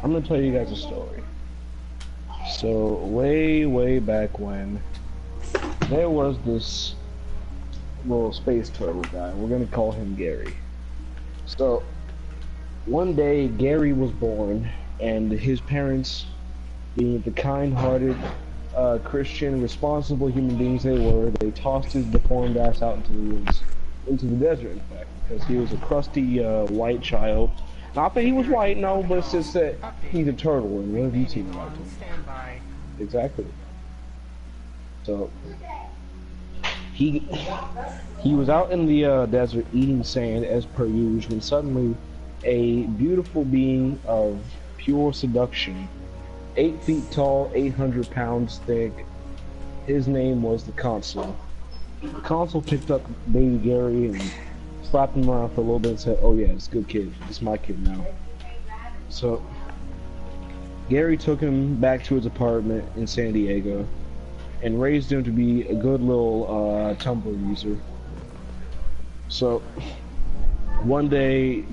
I'm gonna tell you guys a story. So way back when, there was this little space turtle guy. We're gonna call him Gary. So one day Gary was born, and his parents, being the kind-hearted, Christian, responsible human beings they were, they tossed his deformed ass out into the woods, into the desert, in fact, because he was a crusty white child. Not that he was white, no, but it's just that he's a turtle, and what have you seen about him? Exactly. So he was out in the desert eating sand as per usual, when suddenly a beautiful being of pure seduction, 8 feet tall, 800 pounds thick. His name was the Consul. The Consul picked up baby Gary and slapped him around for a little bit and said, "Oh yeah, it's a good kid. It's my kid now." So Gary took him back to his apartment in San Diego and raised him to be a good little Tumblr user. So one day,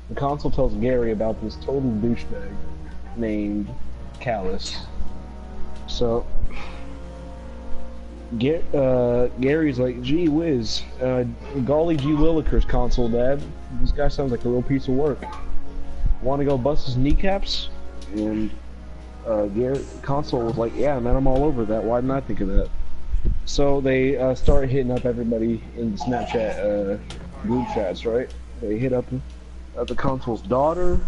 the Consul tells Gary about this total douchebag named Callus. So Gary's like, "Gee whiz, golly gee willikers, Consul Dad, this guy sounds like a real piece of work. Want to go bust his kneecaps?" And Consul was like, "Yeah, man, I'm all over that. Why didn't I think of that?" So they started hitting up everybody in the Snapchat group chats, right? They hit up the Consul's daughter,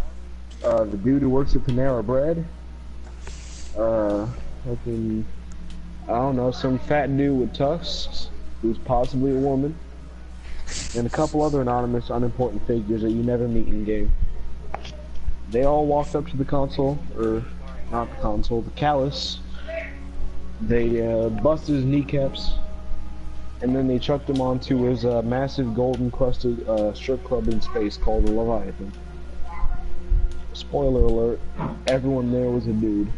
the dude who works at Panera Bread, fucking, I don't know, some fat dude with tusks, who's possibly a woman, and a couple other anonymous, unimportant figures that you never meet in game. They all walked up to the Consul, or not the Consul, the Callus. They busted his kneecaps, and then they chucked him onto his massive golden-crusted strip club in space called the Leviathan. Spoiler alert, everyone there was a dude.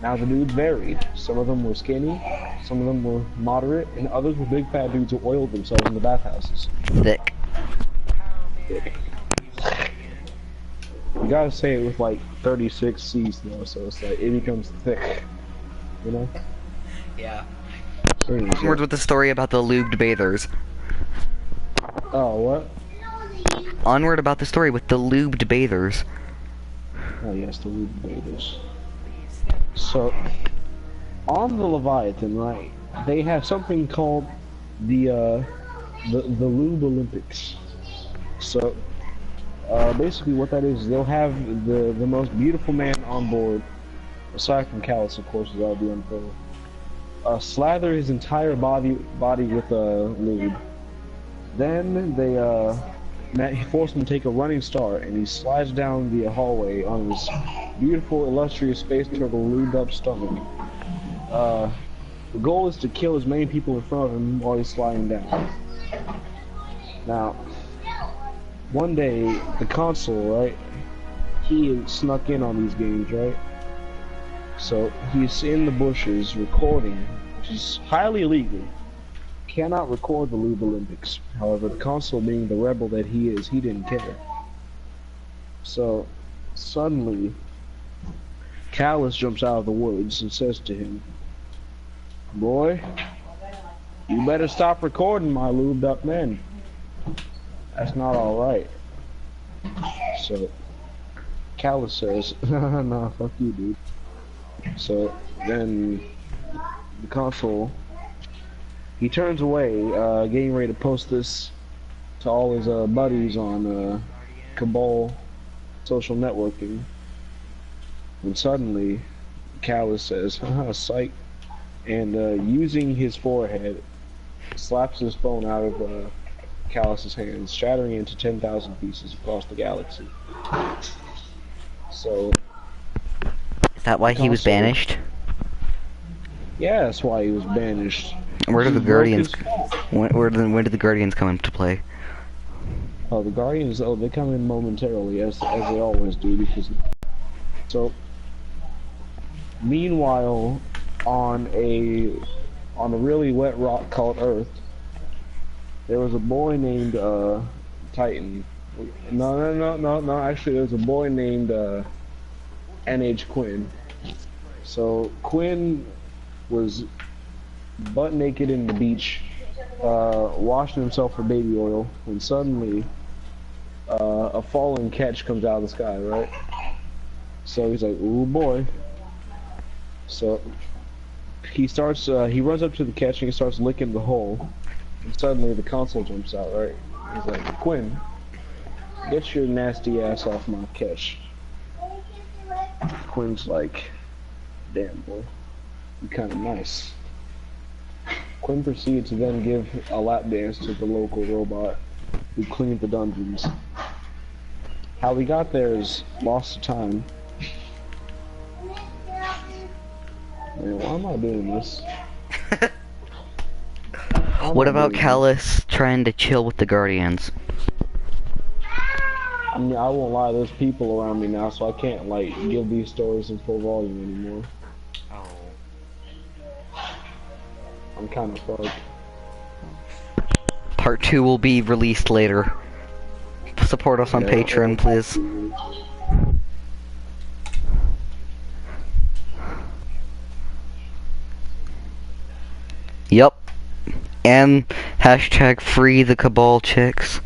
Now the dudes varied. Some of them were skinny, some of them were moderate, and others were big fat dudes who oiled themselves in the bathhouses. Thick. Thick. You gotta say it with like 36 C's though, so it's like, it becomes thick. You know? Yeah. Anyways, Onward with the story about the lubed bathers. oh, what? Onward about the story with the lubed bathers. Oh yes, the lube bathers. So, on the Leviathan, right, they have something called the Lube Olympics. So, basically what that is, they'll have the most beautiful man on board, aside from Callus, of course, that would be unfair, slather his entire body with lube. Then he forced him to take a running start, and he slides down the hallway on his beautiful, illustrious space turtle lubed up stomach. The goal is to kill as many people in front of him while he's sliding down. Now, one day, the Consul, right, he snuck in on these games, right? So, he's in the bushes recording, which is highly illegal. Cannot record the Lube Olympics. However, the Consul, being the rebel that he is, he didn't care. So, suddenly, Callus jumps out of the woods and says to him, "Boy, you better stop recording my lubed up men. That's not alright." So, Callus says, "Nah, fuck you, dude." So, then, the Consul, he turns away, getting ready to post this to all his buddies on Cabal social networking. And suddenly, Callus says, "Haha, psych," and using his forehead, slaps his phone out of Callus's hands, shattering it into 10,000 pieces across the galaxy. So, Is that why he was banished? yeah, that's why he was banished. Where did the He broke Guardians? his phone. When did the Guardians come into play? Oh, the Guardians, oh, they come in momentarily, as they always do, because... So, meanwhile, on a really wet rock called Earth, there was a boy named, Titan. No, actually, there was a boy named, NH Quinn. So Quinn was butt naked in the beach, washing himself for baby oil, when suddenly a falling catch comes out of the sky, right? So he's like, "Ooh boy!" So he starts, he runs up to the catch and he starts licking the hole, and suddenly the console jumps out, right? He's like, "Quinn, get your nasty ass off my catch." Quinn's like, "Damn boy, you kind of nice." Quinn proceeds to then give a lap dance to the local robot who cleaned the dungeons. How we got there is lost to time. Man, why am I doing this? What about Callus trying to chill with the Guardians? I mean, I won't lie, there's people around me now, so I can't, like, give these stories in full volume anymore. Oh. I'm kind of fucked. Part 2 will be released later. Support us on Patreon, please. Yup. And hashtag free the Cabal chicks.